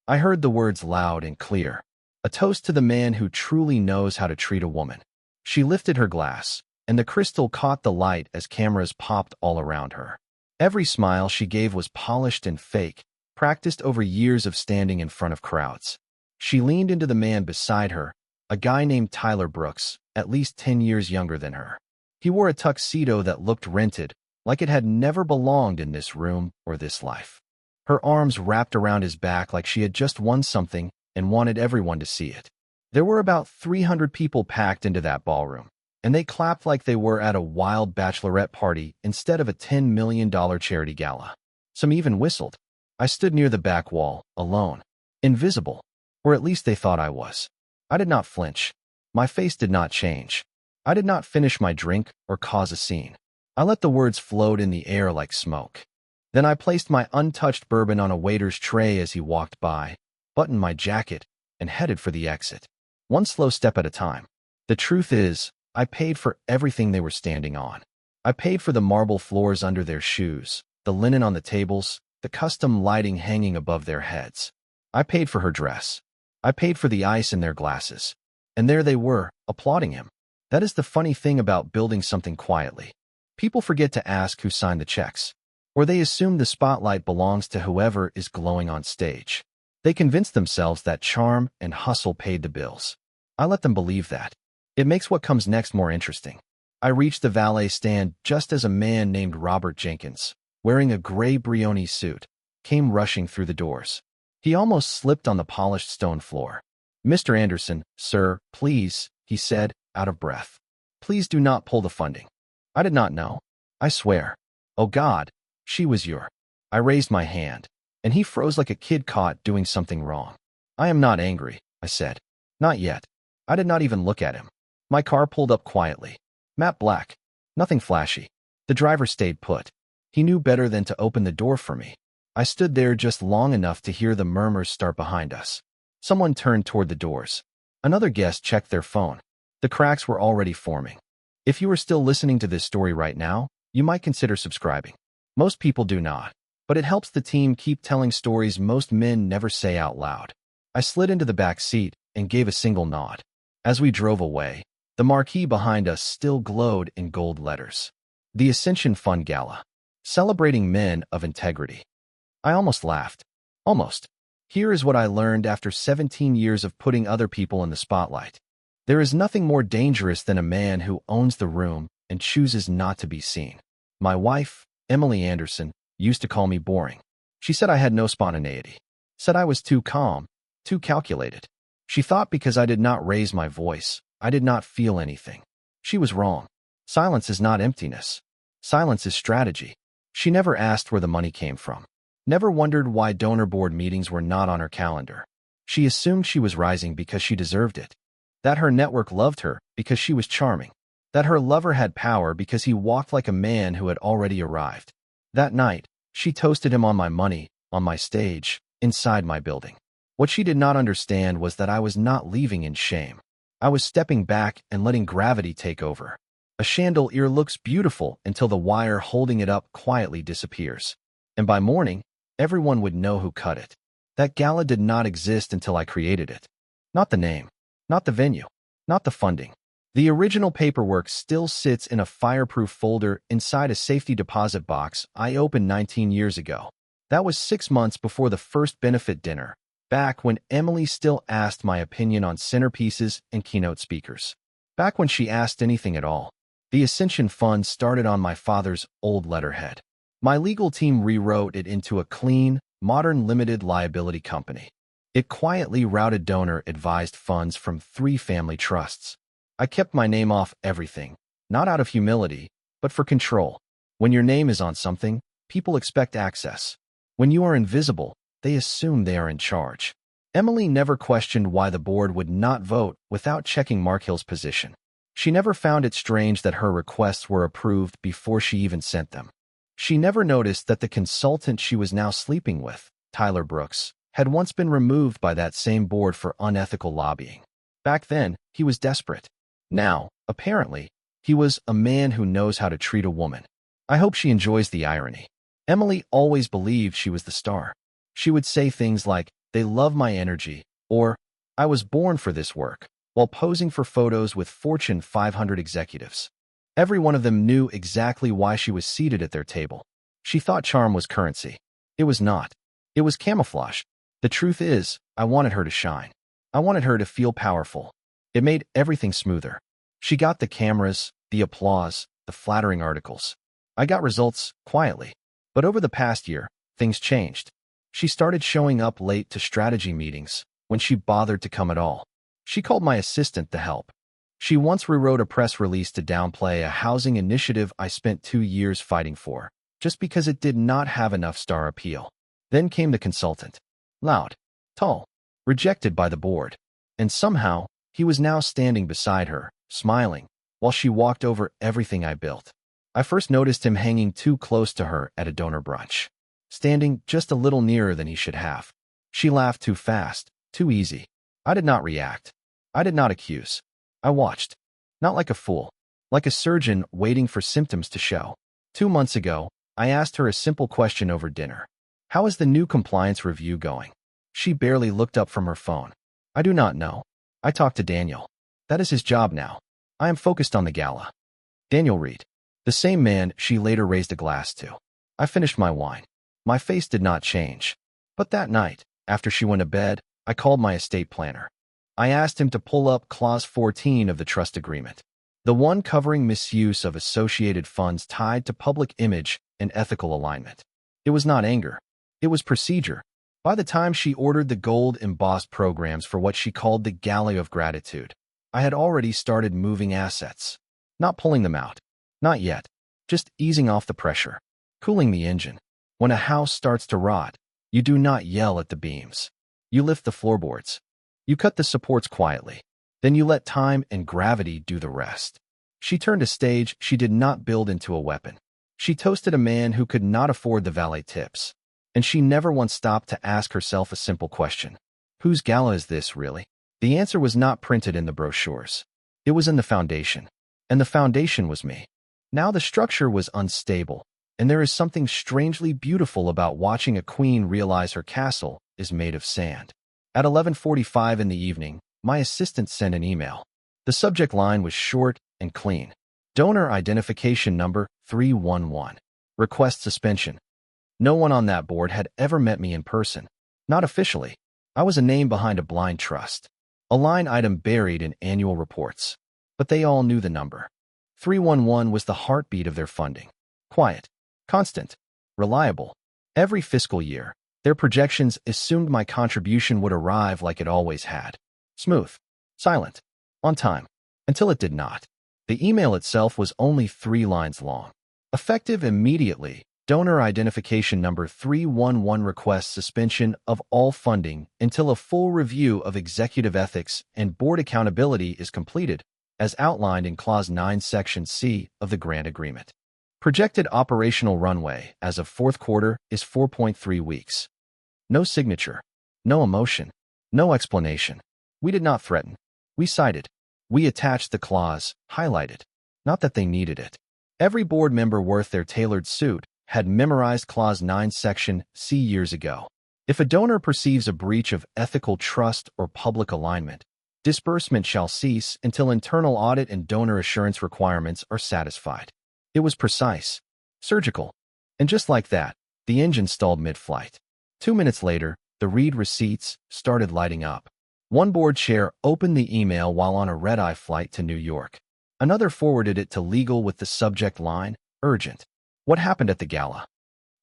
I heard the words loud and clear. A toast to the man who truly knows how to treat a woman. She lifted her glass, and the crystal caught the light as cameras popped all around her. Every smile she gave was polished and fake, practiced over years of standing in front of crowds. She leaned into the man beside her, a guy named Tyler Brooks, at least 10 years younger than her. He wore a tuxedo that looked rented, like it had never belonged in this room or this life. Her arms wrapped around his back like she had just won something and wanted everyone to see it. There were about 300 people packed into that ballroom, and they clapped like they were at a wild bachelorette party instead of a $10 million charity gala. Some even whistled. I stood near the back wall, alone, invisible, or at least they thought I was. I did not flinch. My face did not change. I did not finish my drink or cause a scene. I let the words float in the air like smoke. Then I placed my untouched bourbon on a waiter's tray as he walked by, buttoned my jacket, and headed for the exit. One slow step at a time. The truth is, I paid for everything they were standing on. I paid for the marble floors under their shoes, the linen on the tables, the custom lighting hanging above their heads. I paid for her dress. I paid for the ice in their glasses. And there they were, applauding him. That is the funny thing about building something quietly. People forget to ask who signed the checks, or they assume the spotlight belongs to whoever is glowing on stage. They convince themselves that charm and hustle paid the bills. I let them believe that. It makes what comes next more interesting. I reached the valet stand just as a man named Robert Jenkins, wearing a gray Brioni suit, came rushing through the doors. He almost slipped on the polished stone floor. "Mr. Anderson, sir, please," he said, out of breath. "Please do not pull the funding." I did not know. I swear. Oh God, she was your. I raised my hand, and he froze like a kid caught doing something wrong. "I am not angry," I said. "Not yet." I did not even look at him. My car pulled up quietly. Matte black. Nothing flashy. The driver stayed put. He knew better than to open the door for me. I stood there just long enough to hear the murmurs start behind us. Someone turned toward the doors. Another guest checked their phone. The cracks were already forming. If you are still listening to this story right now, you might consider subscribing. Most people do not, but it helps the team keep telling stories most men never say out loud. I slid into the back seat and gave a single nod. As we drove away, the marquee behind us still glowed in gold letters. The Ascension Fund Gala. Celebrating men of integrity. I almost laughed. Almost. Here is what I learned after 17 years of putting other people in the spotlight. There is nothing more dangerous than a man who owns the room and chooses not to be seen. My wife, Emily Anderson, used to call me boring. She said I had no spontaneity. Said I was too calm, too calculated. She thought because I did not raise my voice, I did not feel anything. She was wrong. Silence is not emptiness. Silence is strategy. She never asked where the money came from. Never wondered why donor board meetings were not on her calendar. She assumed she was rising because she deserved it. That her network loved her because she was charming. That her lover had power because he walked like a man who had already arrived. That night, she toasted him on my money, on my stage, inside my building. What she did not understand was that I was not leaving in shame. I was stepping back and letting gravity take over. A chandelier looks beautiful until the wire holding it up quietly disappears. And by morning, everyone would know who cut it. That gala did not exist until I created it. Not the name. Not the venue, not the funding. The original paperwork still sits in a fireproof folder inside a safety deposit box I opened 19 years ago. That was 6 months before the first benefit dinner, back when Emily still asked my opinion on centerpieces and keynote speakers. Back when she asked anything at all. The Ascension Fund started on my father's old letterhead. My legal team rewrote it into a clean, modern limited liability company. It quietly routed donor-advised funds from 3 family trusts. I kept my name off everything, not out of humility, but for control. When your name is on something, people expect access. When you are invisible, they assume they are in charge. Emily never questioned why the board would not vote without checking Markhill's position. She never found it strange that her requests were approved before she even sent them. She never noticed that the consultant she was now sleeping with, Tyler Brooks, had once been removed by that same board for unethical lobbying. Back then, he was desperate. Now, apparently, he was a man who knows how to treat a woman. I hope she enjoys the irony. Emily always believed she was the star. She would say things like, "They love my energy," or "I was born for this work," while posing for photos with Fortune 500 executives. Every one of them knew exactly why she was seated at their table. She thought charm was currency. It was not. It was camouflage. The truth is, I wanted her to shine. I wanted her to feel powerful. It made everything smoother. She got the cameras, the applause, the flattering articles. I got results, quietly. But over the past year, things changed. She started showing up late to strategy meetings, when she bothered to come at all. She called my assistant to help. She once rewrote a press release to downplay a housing initiative I spent 2 years fighting for, just because it did not have enough star appeal. Then came the consultant. Loud, tall, rejected by the board. And somehow, he was now standing beside her, smiling, while she walked over everything I built. I first noticed him hanging too close to her at a donor brunch, standing just a little nearer than he should have. She laughed too fast, too easy. I did not react. I did not accuse. I watched. Not like a fool. Like a surgeon waiting for symptoms to show. 2 months ago, I asked her a simple question over dinner. "How is the new compliance review going?" She barely looked up from her phone. "I do not know. I talked to Daniel. That is his job now. I am focused on the gala." Daniel Reed. The same man she later raised a glass to. I finished my wine. My face did not change. But that night, after she went to bed, I called my estate planner. I asked him to pull up Clause 14 of the trust agreement, the one covering misuse of associated funds tied to public image and ethical alignment. It was not anger. It was procedure. By the time she ordered the gold-embossed programs for what she called the Galley of Gratitude, I had already started moving assets. Not pulling them out. Not yet. Just easing off the pressure. Cooling the engine. When a house starts to rot, you do not yell at the beams. You lift the floorboards. You cut the supports quietly. Then you let time and gravity do the rest. She turned a stage she did not build into a weapon. She toasted a man who could not afford the valet tips. And she never once stopped to ask herself a simple question. Whose gala is this, really? The answer was not printed in the brochures. It was in the foundation. And the foundation was me. Now the structure was unstable, and there is something strangely beautiful about watching a queen realize her castle is made of sand. At 11:45 in the evening, my assistant sent an email. The subject line was short and clean. Donor identification number 311. Request suspension. No one on that board had ever met me in person. Not officially. I was a name behind a blind trust. A line item buried in annual reports. But they all knew the number. 311 was the heartbeat of their funding. Quiet. Constant. Reliable. Every fiscal year, their projections assumed my contribution would arrive like it always had. Smooth. Silent. On time. Until it did not. The email itself was only 3 lines long. Effective immediately, donor identification number 311 requests suspension of all funding until a full review of executive ethics and board accountability is completed, as outlined in Clause 9 Section C of the grant agreement. Projected operational runway as of fourth quarter is 4.3 weeks. No signature. No emotion. No explanation. We did not threaten. We cited. We attached the clause, highlighted. Not that they needed it. Every board member worth their tailored suit had memorized Clause 9 Section C years ago. If a donor perceives a breach of ethical trust or public alignment, disbursement shall cease until internal audit and donor assurance requirements are satisfied. It was precise, surgical, and just like that, the engine stalled mid-flight. 2 minutes later, the read receipts started lighting up. One board chair opened the email while on a red-eye flight to New York. Another forwarded it to legal with the subject line, urgent. What happened at the gala?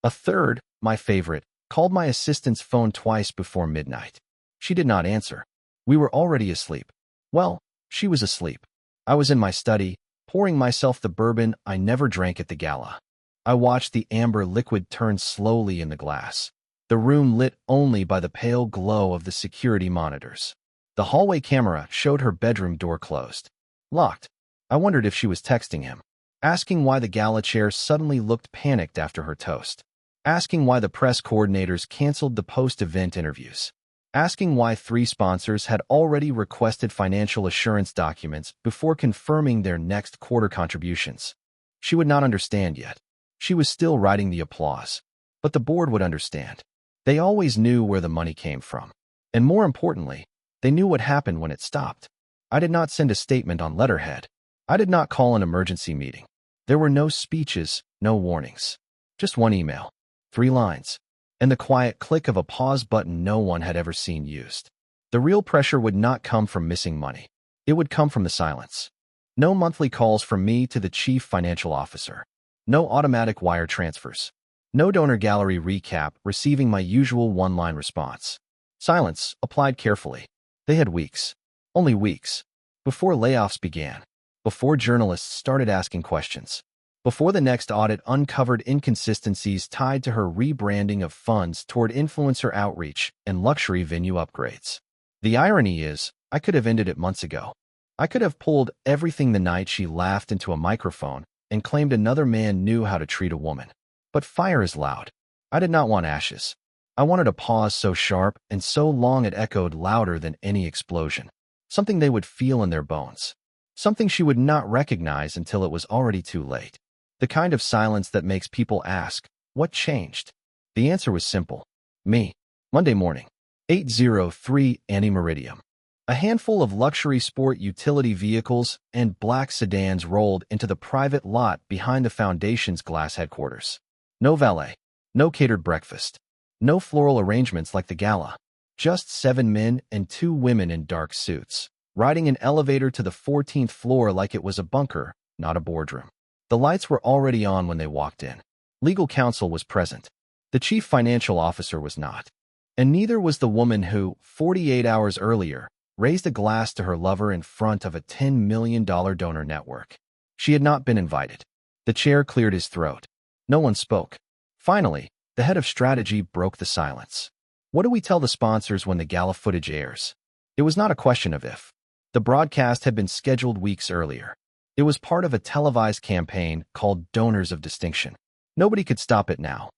A third, my favorite, called my assistant's phone twice before midnight. She did not answer. We were already asleep. Well, she was asleep. I was in my study, pouring myself the bourbon I never drank at the gala. I watched the amber liquid turn slowly in the glass. The room lit only by the pale glow of the security monitors. The hallway camera showed her bedroom door closed. Locked. I wondered if she was texting him. Asking why the gala chair suddenly looked panicked after her toast. Asking why the press coordinators canceled the post-event interviews. Asking why 3 sponsors had already requested financial assurance documents before confirming their next quarter contributions. She would not understand yet. She was still writing the applause. But the board would understand. They always knew where the money came from. And more importantly, they knew what happened when it stopped. I did not send a statement on letterhead. I did not call an emergency meeting. There were no speeches, no warnings. Just one email, 3 lines, and the quiet click of a pause button no one had ever seen used. The real pressure would not come from missing money. It would come from the silence. No monthly calls from me to the chief financial officer. No automatic wire transfers. No donor gallery recap receiving my usual one-line response. Silence, applied carefully. They had weeks, only weeks, before layoffs began, before journalists started asking questions, before the next audit uncovered inconsistencies tied to her rebranding of funds toward influencer outreach and luxury venue upgrades. The irony is, I could have ended it months ago. I could have pulled everything the night she laughed into a microphone and claimed another man knew how to treat a woman. But fire is loud. I did not want ashes. I wanted a pause so sharp and so long it echoed louder than any explosion. Something they would feel in their bones. Something she would not recognize until it was already too late. The kind of silence that makes people ask, what changed? The answer was simple. Me. Monday morning. 8:03 Meridium. A handful of luxury sport utility vehicles and black sedans rolled into the private lot behind the foundation's glass headquarters. No valet. No catered breakfast. No floral arrangements like the gala. Just 7 men and 2 women in dark suits, riding an elevator to the 14th floor like it was a bunker, not a boardroom. The lights were already on when they walked in. Legal counsel was present. The chief financial officer was not. And neither was the woman who, 48 hours earlier, raised a glass to her lover in front of a $10 million donor network. She had not been invited. The chair cleared his throat. No one spoke. Finally, the head of strategy broke the silence. What do we tell the sponsors when the gala footage airs? It was not a question of if. The broadcast had been scheduled weeks earlier. It was part of a televised campaign called Donors of Distinction. Nobody could stop it now.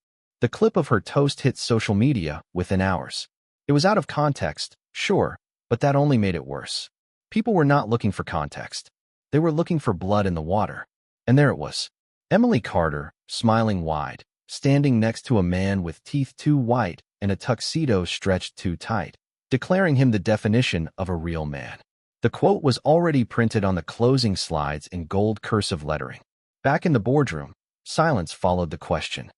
The clip of her toast hit social media within hours. It was out of context, sure, but that only made it worse. People were not looking for context. They were looking for blood in the water. And there it was. Emily Carter, smiling wide, standing next to a man with teeth too white and a tuxedo stretched too tight, declaring him the definition of a real man. The quote was already printed on the closing slides in gold cursive lettering. Back in the boardroom, silence followed the question.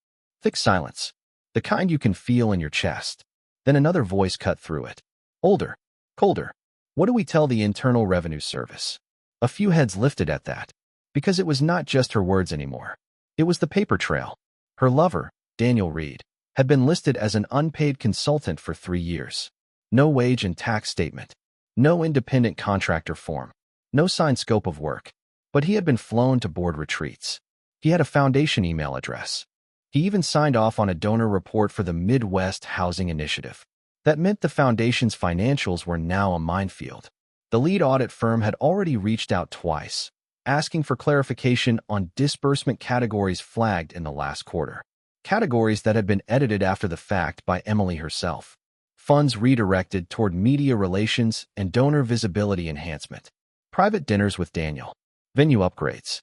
Thick silence, the kind you can feel in your chest. Then another voice cut through it. Older, colder. What do we tell the Internal Revenue Service? A few heads lifted at that, because it was not just her words anymore. It was the paper trail. Her lover, Daniel Reed, had been listed as an unpaid consultant for 3 years. No wage and tax statement. No independent contractor form. No signed scope of work. But he had been flown to board retreats. He had a foundation email address. He even signed off on a donor report for the Midwest Housing Initiative. That meant the foundation's financials were now a minefield. The lead audit firm had already reached out twice, asking for clarification on disbursement categories flagged in the last quarter. Categories that had been edited after the fact by Emily herself. Funds redirected toward media relations and donor visibility enhancement. Private dinners with Daniel. Venue upgrades.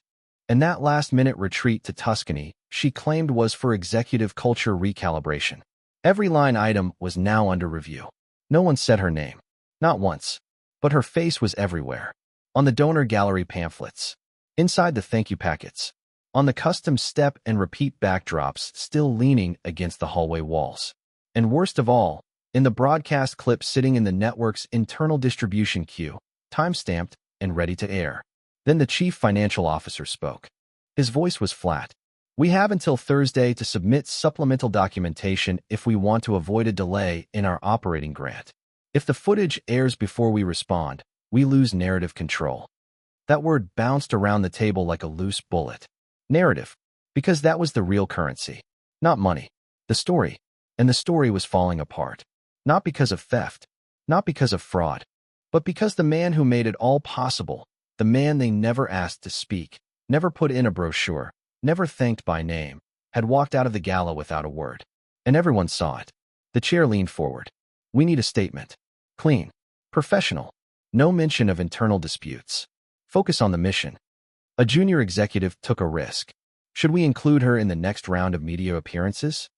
And that last-minute retreat to Tuscany she claimed was for executive culture recalibration. Every line item was now under review. No one said her name. Not once. But her face was everywhere. On the donor gallery pamphlets. Inside the thank you packets. On the custom step and repeat backdrops still leaning against the hallway walls. And worst of all, in the broadcast clip sitting in the network's internal distribution queue, time-stamped and ready to air. Then the chief financial officer spoke. His voice was flat. We have until Thursday to submit supplemental documentation if we want to avoid a delay in our operating grant. If the footage airs before we respond, we lose narrative control. That word bounced around the table like a loose bullet. Narrative, because that was the real currency. Not money. The story. And the story was falling apart. Not because of theft. Not because of fraud. But because the man who made it all possible, the man they never asked to speak, never put in a brochure, never thanked by name, had walked out of the gala without a word. And everyone saw it. The chair leaned forward. We need a statement. Clean. Professional. No mention of internal disputes. Focus on the mission. A junior executive took a risk. Should we include her in the next round of media appearances?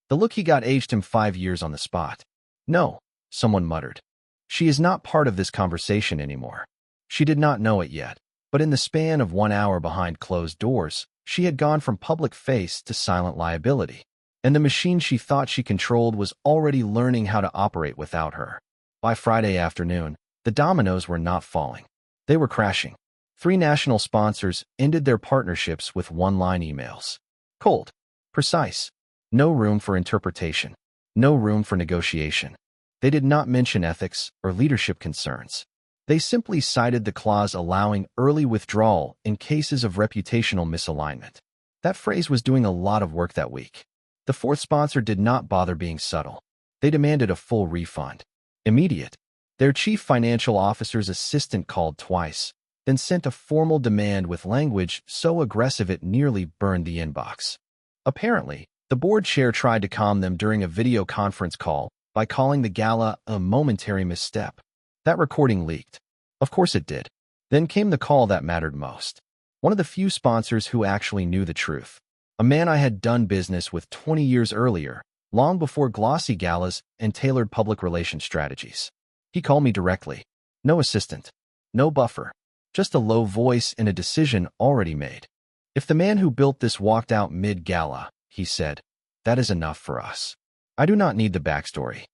The look he got aged him 5 years on the spot. No. someone muttered. She is not part of this conversation anymore. She did not know it yet, but in the span of 1 hour behind closed doors, she had gone from public face to silent liability, and the machine she thought she controlled was already learning how to operate without her. By Friday afternoon, the dominoes were not falling. They were crashing. 3 national sponsors ended their partnerships with one-line emails. Cold. Precise. No room for interpretation. No room for negotiation. They did not mention ethics or leadership concerns. They simply cited the clause allowing early withdrawal in cases of reputational misalignment. That phrase was doing a lot of work that week. The 4th sponsor did not bother being subtle. They demanded a full refund. Immediate. Their chief financial officer's assistant called twice, then sent a formal demand with language so aggressive it nearly burned the inbox. Apparently, the board chair tried to calm them during a video conference call by calling the gala a momentary misstep. That recording leaked. Of course it did. Then came the call that mattered most. One of the few sponsors who actually knew the truth. A man I had done business with 20 years earlier, long before glossy galas and tailored public relations strategies. He called me directly. No assistant. No buffer. Just a low voice and a decision already made. If the man who built this walked out mid-gala, he said, that is enough for us. I do not need the backstory.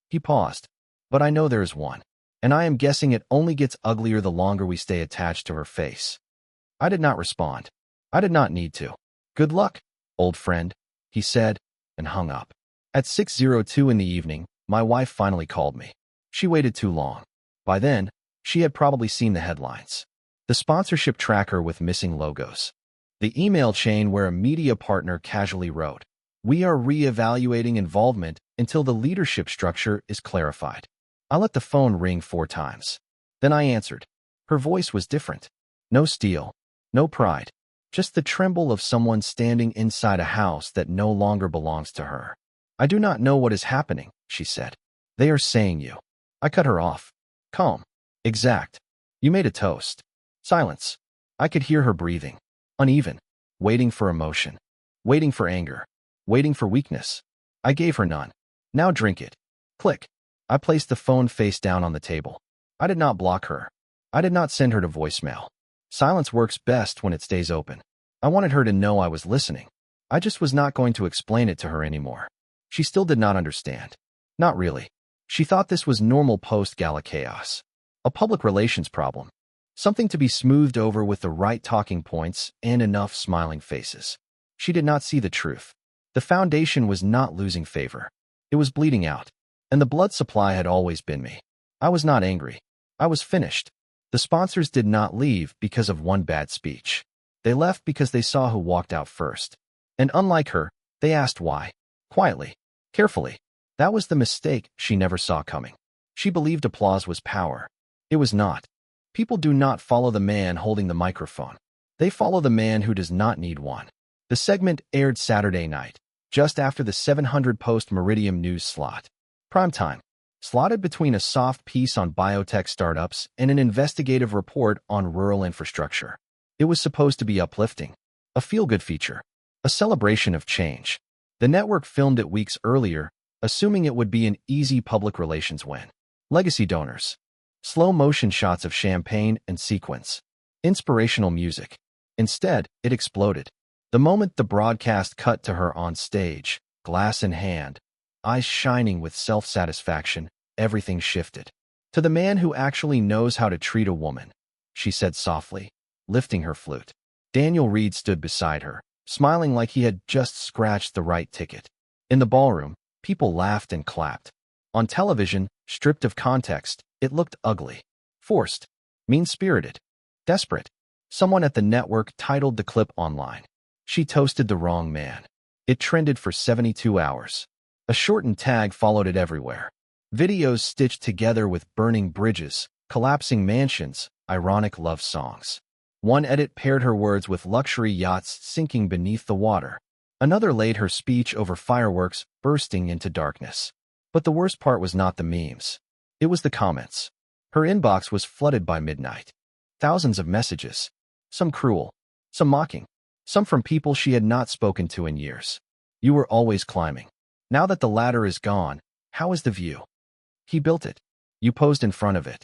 He paused. But I know there is one. And I am guessing it only gets uglier the longer we stay attached to her face. I did not respond. I did not need to. Good luck, old friend, he said, and hung up. At 6:02 in the evening, my wife finally called me. She waited too long. By then, she had probably seen the headlines. The sponsorship tracker with missing logos. The email chain where a media partner casually wrote, "We are re-evaluating involvement until the leadership structure is clarified." I let the phone ring 4 times. Then I answered. Her voice was different. No steel. No pride. Just the tremble of someone standing inside a house that no longer belongs to her. "I do not know what is happening," she said. "They are saying you." I cut her off. Calm. Exact. You made a toast. Silence. I could hear her breathing. Uneven. Waiting for emotion. Waiting for anger. Waiting for weakness. I gave her none. Now drink it. Click. I placed the phone face down on the table. I did not block her. I did not send her to voicemail. Silence works best when it stays open. I wanted her to know I was listening. I just was not going to explain it to her anymore. She still did not understand. Not really. She thought this was normal post-gala chaos. A public relations problem. Something to be smoothed over with the right talking points and enough smiling faces. She did not see the truth. The foundation was not losing favor. It was bleeding out. And the blood supply had always been me. I was not angry. I was finished. The sponsors did not leave because of one bad speech. They left because they saw who walked out first. And unlike her, they asked why. Quietly. Carefully. That was the mistake she never saw coming. She believed applause was power. It was not. People do not follow the man holding the microphone. They follow the man who does not need one. The segment aired Saturday night, just after the 700 post-Meridium news slot. Prime time. Slotted between a soft piece on biotech startups and an investigative report on rural infrastructure. It was supposed to be uplifting. A feel-good feature. A celebration of change. The network filmed it weeks earlier, assuming it would be an easy public relations win. Legacy donors. Slow motion shots of champagne and sequins. Inspirational music. Instead, it exploded. The moment the broadcast cut to her on stage, glass in hand, eyes shining with self-satisfaction, everything shifted. "To the man who actually knows how to treat a woman," she said softly, lifting her flute. Daniel Reed stood beside her, smiling like he had just scratched the right ticket. In the ballroom, people laughed and clapped. On television, stripped of context, it looked ugly. Forced. Mean-spirited. Desperate. Someone at the network titled the clip online. She toasted the wrong man. It trended for 72 hours. A shortened tag followed it everywhere. Videos stitched together with burning bridges, collapsing mansions, ironic love songs. One edit paired her words with luxury yachts sinking beneath the water. Another laid her speech over fireworks bursting into darkness. But the worst part was not the memes. It was the comments. Her inbox was flooded by midnight. Thousands of messages. Some cruel. Some mocking. Some from people she had not spoken to in years. "You were always climbing. Now that the ladder is gone, how is the view?" He built it. You posed in front of it.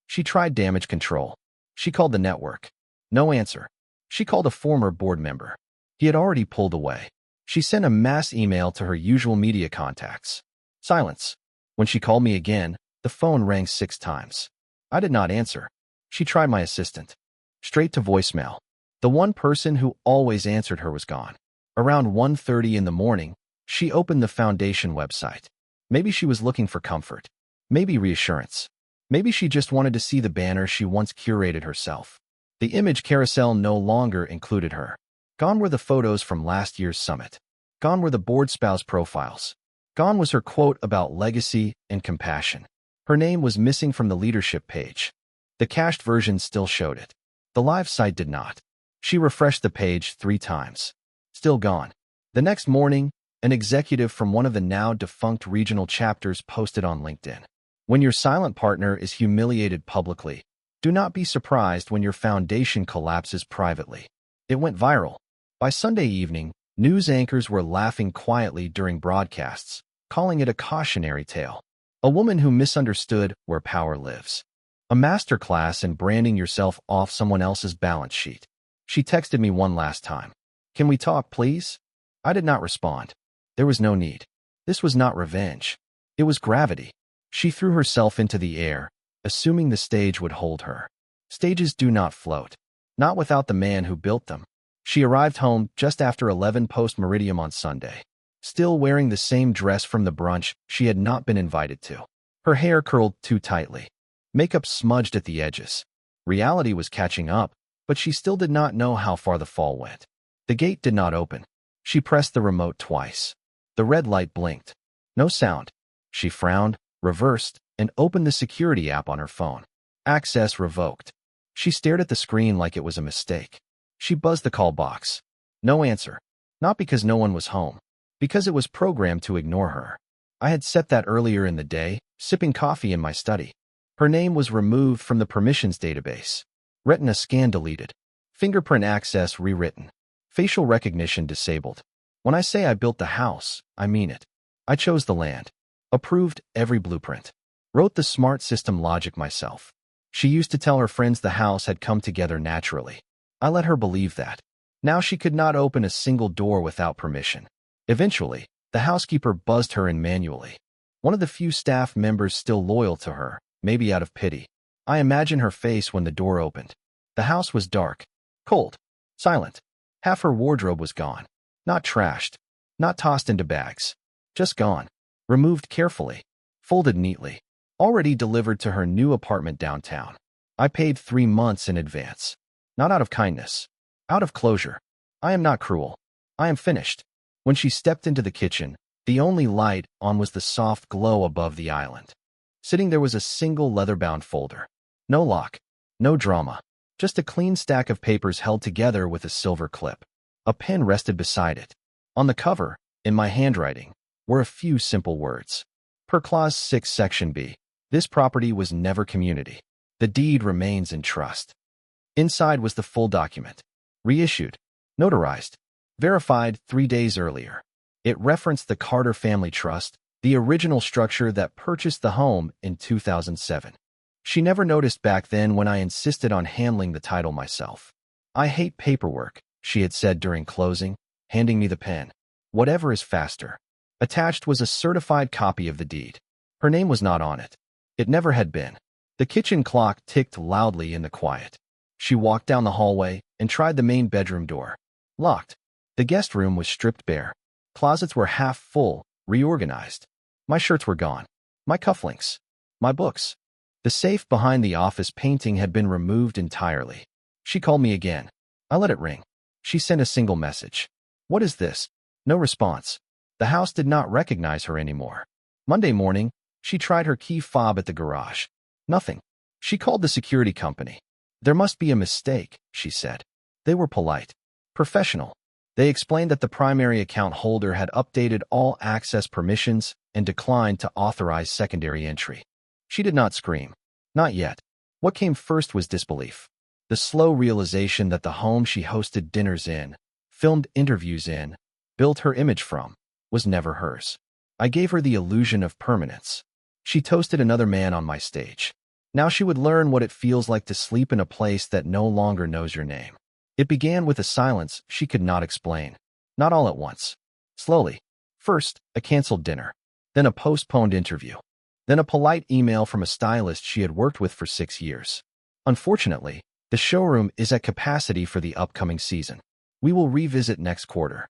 She tried damage control. She called the network. No answer. She called a former board member. He had already pulled away. She sent a mass email to her usual media contacts. Silence. When she called me again, the phone rang 6 times. I did not answer. She tried my assistant. Straight to voicemail. The one person who always answered her was gone. Around 1:30 in the morning, she opened the foundation website. Maybe she was looking for comfort. Maybe reassurance. Maybe she just wanted to see the banner she once curated herself. The image carousel no longer included her. Gone were the photos from last year's summit. Gone were the board spouse profiles. Gone was her quote about legacy and compassion. Her name was missing from the leadership page. The cached version still showed it. The live site did not. She refreshed the page 3 times. Still gone. The next morning, an executive from one of the now defunct regional chapters posted on LinkedIn. When your silent partner is humiliated publicly, do not be surprised when your foundation collapses privately. It went viral. By Sunday evening, news anchors were laughing quietly during broadcasts, calling it a cautionary tale. A woman who misunderstood where power lives. A masterclass in branding yourself off someone else's balance sheet. She texted me one last time. Can we talk, please? I did not respond. There was no need. This was not revenge. It was gravity. She threw herself into the air, assuming the stage would hold her. Stages do not float. Not without the man who built them. She arrived home just after 11 post-meridium on Sunday, still wearing the same dress from the brunch she had not been invited to. Her hair curled too tightly. Makeup smudged at the edges. Reality was catching up, but she still did not know how far the fall went. The gate did not open. She pressed the remote twice. The red light blinked. No sound. She frowned, reversed, and opened the security app on her phone. Access revoked. She stared at the screen like it was a mistake. She buzzed the call box. No answer. Not because no one was home. Because it was programmed to ignore her. I had set that earlier in the day, sipping coffee in my study. Her name was removed from the permissions database. Retina scan deleted. Fingerprint access rewritten. Facial recognition disabled. When I say I built the house, I mean it. I chose the land. Approved every blueprint. Wrote the smart system logic myself. She used to tell her friends the house had come together naturally. I let her believe that. Now she could not open a single door without permission. Eventually, the housekeeper buzzed her in manually. One of the few staff members still loyal to her, maybe out of pity. I imagine her face when the door opened. The house was dark, cold, silent. Half her wardrobe was gone. Not trashed, not tossed into bags. Just gone. Removed carefully. Folded neatly. Already delivered to her new apartment downtown. I paid 3 months in advance. Not out of kindness. Out of closure. I am not cruel. I am finished. When she stepped into the kitchen, the only light on was the soft glow above the island. Sitting there was a single leather-bound folder. No lock. No drama. Just a clean stack of papers held together with a silver clip. A pen rested beside it. On the cover, in my handwriting, were a few simple words. Per Clause 6 Section B, this property was never community. The deed remains in trust. Inside was the full document. Reissued. Notarized. Verified 3 days earlier. It referenced the Carter Family Trust, the original structure that purchased the home in 2007. She never noticed back then when I insisted on handling the title myself. I hate paperwork, she had said during closing, handing me the pen. Whatever is faster. Attached was a certified copy of the deed. Her name was not on it. It never had been. The kitchen clock ticked loudly in the quiet. She walked down the hallway and tried the main bedroom door. Locked. The guest room was stripped bare. Closets were half full, reorganized. My shirts were gone. My cufflinks. My books. The safe behind the office painting had been removed entirely. She called me again. I let it ring. She sent a single message. What is this? No response. The house did not recognize her anymore. Monday morning, she tried her key fob at the garage. Nothing. She called the security company. There must be a mistake, she said. They were polite. Professional. They explained that the primary account holder had updated all access permissions and declined to authorize secondary entry. She did not scream. Not yet. What came first was disbelief. The slow realization that the home she hosted dinners in, filmed interviews in, built her image from, was never hers. I gave her the illusion of permanence. She toasted another man on my stage. Now she would learn what it feels like to sleep in a place that no longer knows your name. It began with a silence she could not explain. Not all at once. Slowly. First, a canceled dinner. Then a postponed interview. Then a polite email from a stylist she had worked with for 6 years. Unfortunately, the showroom is at capacity for the upcoming season. We will revisit next quarter.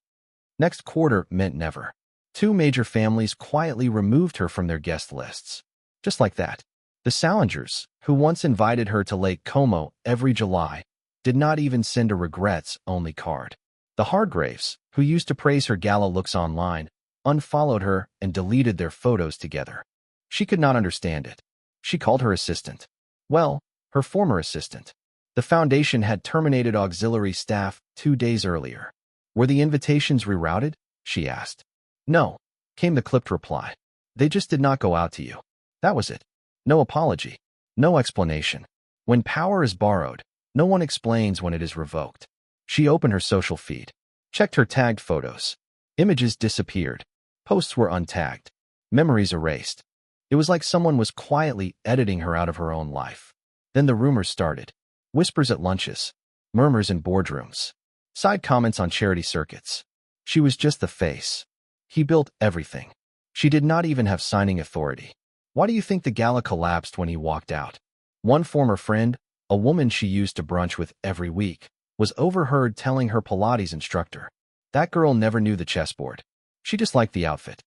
Next quarter meant never. 2 major families quietly removed her from their guest lists. Just like that. The Salingers, who once invited her to Lake Como every July, did not even send a regrets-only card. The Hargraves, who used to praise her gala looks online, unfollowed her and deleted their photos together. She could not understand it. She called her assistant. Well, her former assistant. The foundation had terminated auxiliary staff 2 days earlier. Were the invitations rerouted? She asked. No, came the clipped reply. They just did not go out to you. That was it. No apology. No explanation. When power is borrowed, no one explains when it is revoked. She opened her social feed. Checked her tagged photos. Images disappeared. Posts were untagged. Memories erased. It was like someone was quietly editing her out of her own life. Then the rumors started. Whispers at lunches. Murmurs in boardrooms. Side comments on charity circuits. She was just the face. He built everything. She did not even have signing authority. Why do you think the gala collapsed when he walked out? One former friend, a woman she used to brunch with every week, was overheard telling her Pilates instructor, "That girl never knew the chessboard. She just liked the outfit."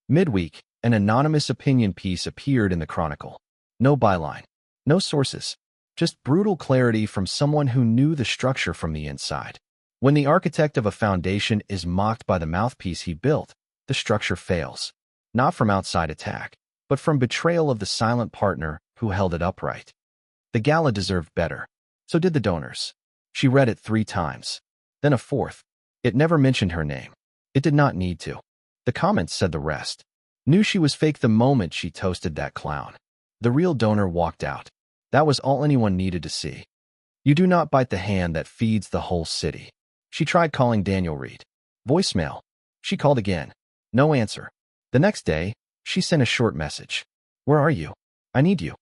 Midweek, an anonymous opinion piece appeared in the Chronicle. No byline. No sources. Just brutal clarity from someone who knew the structure from the inside. When the architect of a foundation is mocked by the mouthpiece he built, the structure fails. Not from outside attack, but from betrayal of the silent partner who held it upright. The gala deserved better. So did the donors. She read it 3 times. Then a 4th. It never mentioned her name. It did not need to. The comments said the rest. Knew she was fake the moment she toasted that clown. The real donor walked out. That was all anyone needed to see. You do not bite the hand that feeds the whole city. She tried calling Daniel Reed. Voicemail. She called again. No answer. The next day, she sent a short message. Where are you? I need you.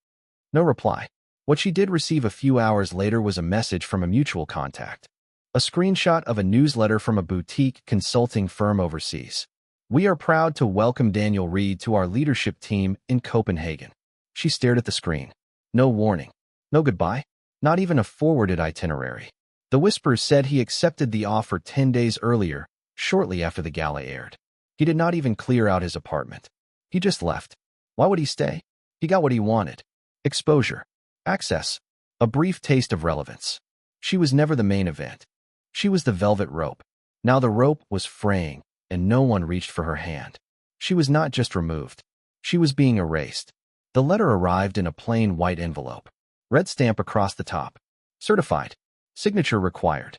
No reply. What she did receive a few hours later was a message from a mutual contact. A screenshot of a newsletter from a boutique consulting firm overseas. We are proud to welcome Daniel Reed to our leadership team in Copenhagen. She stared at the screen. No warning. No goodbye. Not even a forwarded itinerary. The whispers said he accepted the offer 10 days earlier, shortly after the gala aired. He did not even clear out his apartment. He just left. Why would he stay? He got what he wanted. Exposure. Access. A brief taste of relevance. She was never the main event. She was the velvet rope. Now the rope was fraying, and no one reached for her hand. She was not just removed. She was being erased. The letter arrived in a plain white envelope. Red stamp across the top. Certified. Signature required.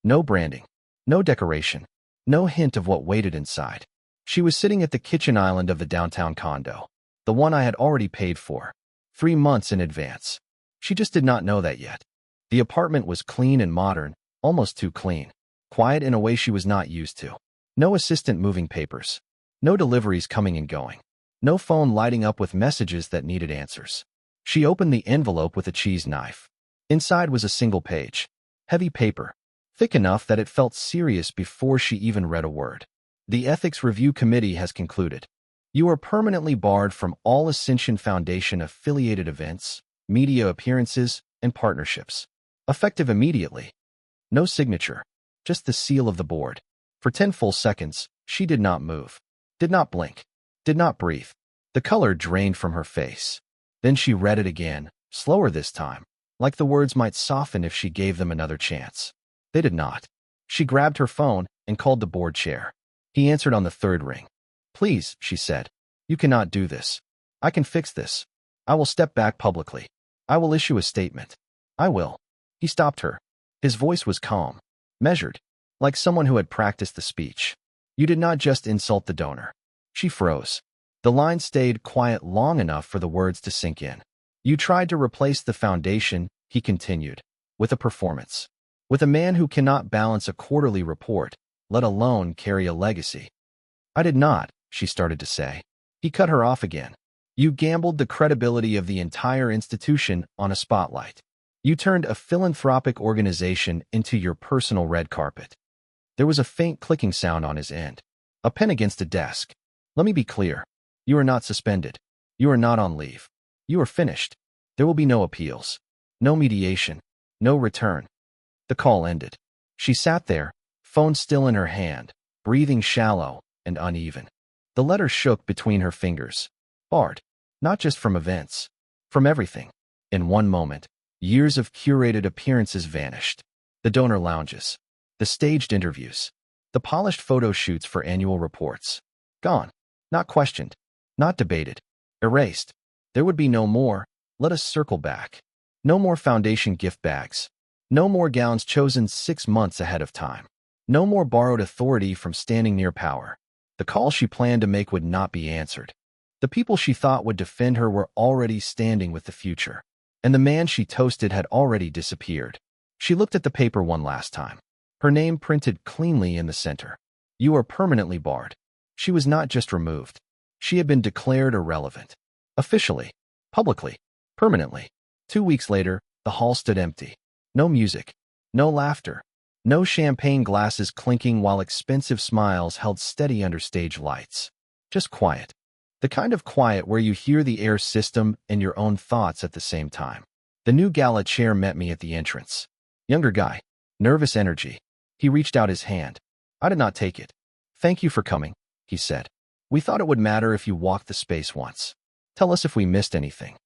No branding. No decoration. No hint of what waited inside. She was sitting at the kitchen island of the downtown condo. The one I had already paid for. 3 months in advance. She just did not know that yet. The apartment was clean and modern, almost too clean. Quiet in a way she was not used to. No assistant moving papers. No deliveries coming and going. No phone lighting up with messages that needed answers. She opened the envelope with a cheese knife. Inside was a single page. Heavy paper. Thick enough that it felt serious before she even read a word. The Ethics Review Committee has concluded. You are permanently barred from all Ascension Foundation affiliated events, media appearances, and partnerships. Effective immediately. No signature. Just the seal of the board. For 10 full seconds, she did not move. Did not blink. Did not breathe. The color drained from her face. Then she read it again, slower this time, like the words might soften if she gave them another chance. They did not. She grabbed her phone and called the board chair. He answered on the 3rd ring. Please, she said. You cannot do this. I can fix this. I will step back publicly. I will issue a statement. I will. He stopped her. His voice was calm, measured, like someone who had practiced the speech. You did not just insult the donor. She froze. The line stayed quiet long enough for the words to sink in. You tried to replace the foundation, he continued, with a performance. With a man who cannot balance a quarterly report, let alone carry a legacy. I did not, she started to say. He cut her off again. You gambled the credibility of the entire institution on a spotlight. You turned a philanthropic organization into your personal red carpet. There was a faint clicking sound on his end. A pen against a desk. Let me be clear. You are not suspended. You are not on leave. You are finished. There will be no appeals. No mediation. No return. The call ended. She sat there, phone still in her hand, breathing shallow and uneven. The letter shook between her fingers. Barred. Not just from events. From everything. In one moment, years of curated appearances vanished. The donor lounges. The staged interviews. The polished photo shoots for annual reports. Gone. Not questioned. Not debated. Erased. There would be no more. Let us circle back. No more foundation gift bags. No more gowns chosen 6 months ahead of time. No more borrowed authority from standing near power. The call she planned to make would not be answered. The people she thought would defend her were already standing with the future. And the man she toasted had already disappeared. She looked at the paper one last time. Her name printed cleanly in the center. You are permanently barred. She was not just removed. She had been declared irrelevant. Officially. Publicly. Permanently. 2 weeks later, the hall stood empty. No music. No laughter. No champagne glasses clinking while expensive smiles held steady under stage lights. Just quiet. The kind of quiet where you hear the air system and your own thoughts at the same time. The new gala chair met me at the entrance. Younger guy. Nervous energy. He reached out his hand. I did not take it. Thank you for coming, he said. We thought it would matter if you walked the space once. Tell us if we missed anything.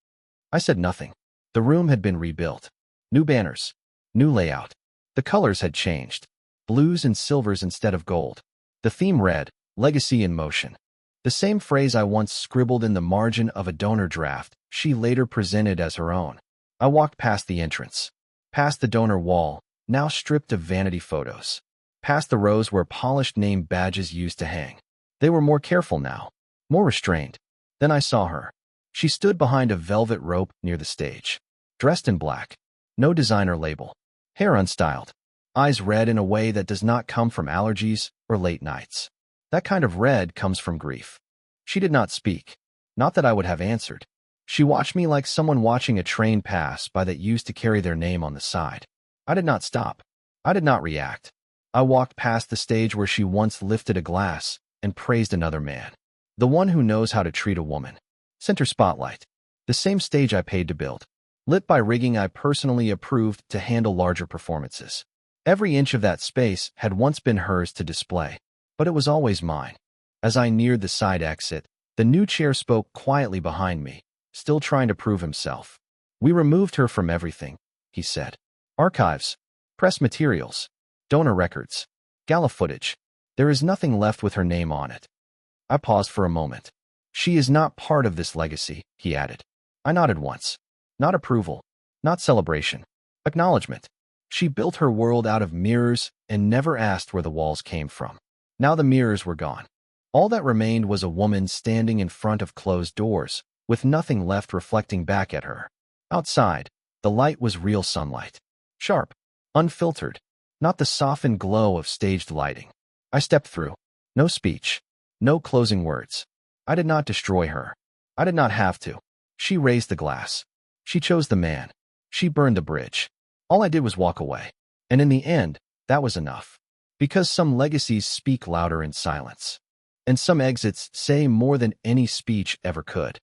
I said nothing. The room had been rebuilt. New banners. New layout. The colors had changed. Blues and silvers instead of gold. The theme read, Legacy in Motion. The same phrase I once scribbled in the margin of a donor draft, she later presented as her own. I walked past the entrance. Past the donor wall, now stripped of vanity photos. Past the rows where polished name badges used to hang. They were more careful now. More restrained. Then I saw her. She stood behind a velvet rope near the stage. Dressed in black. No designer label. Hair unstyled. Eyes red in a way that does not come from allergies or late nights. That kind of red comes from grief. She did not speak. Not that I would have answered. She watched me like someone watching a train pass by that used to carry their name on the side. I did not stop. I did not react. I walked past the stage where she once lifted a glass and praised another man. The one who knows how to treat a woman. Center spotlight. The same stage I paid to build. Lit by rigging I personally approved to handle larger performances. Every inch of that space had once been hers to display. But it was always mine. As I neared the side exit, the new chair spoke quietly behind me, still trying to prove himself. We removed her from everything, he said. Archives, press materials, donor records, gala footage. There is nothing left with her name on it. I paused for a moment. She is not part of this legacy, he added. I nodded once. Not approval, not celebration, acknowledgement. She built her world out of mirrors and never asked where the walls came from. Now the mirrors were gone. All that remained was a woman standing in front of closed doors, with nothing left reflecting back at her. Outside, the light was real sunlight. Sharp, unfiltered, not the softened glow of staged lighting. I stepped through. No speech. No closing words. I did not destroy her. I did not have to. She raised the glass. She chose the man. She burned the bridge. All I did was walk away. And in the end, that was enough. Because some legacies speak louder in silence. And some exits say more than any speech ever could.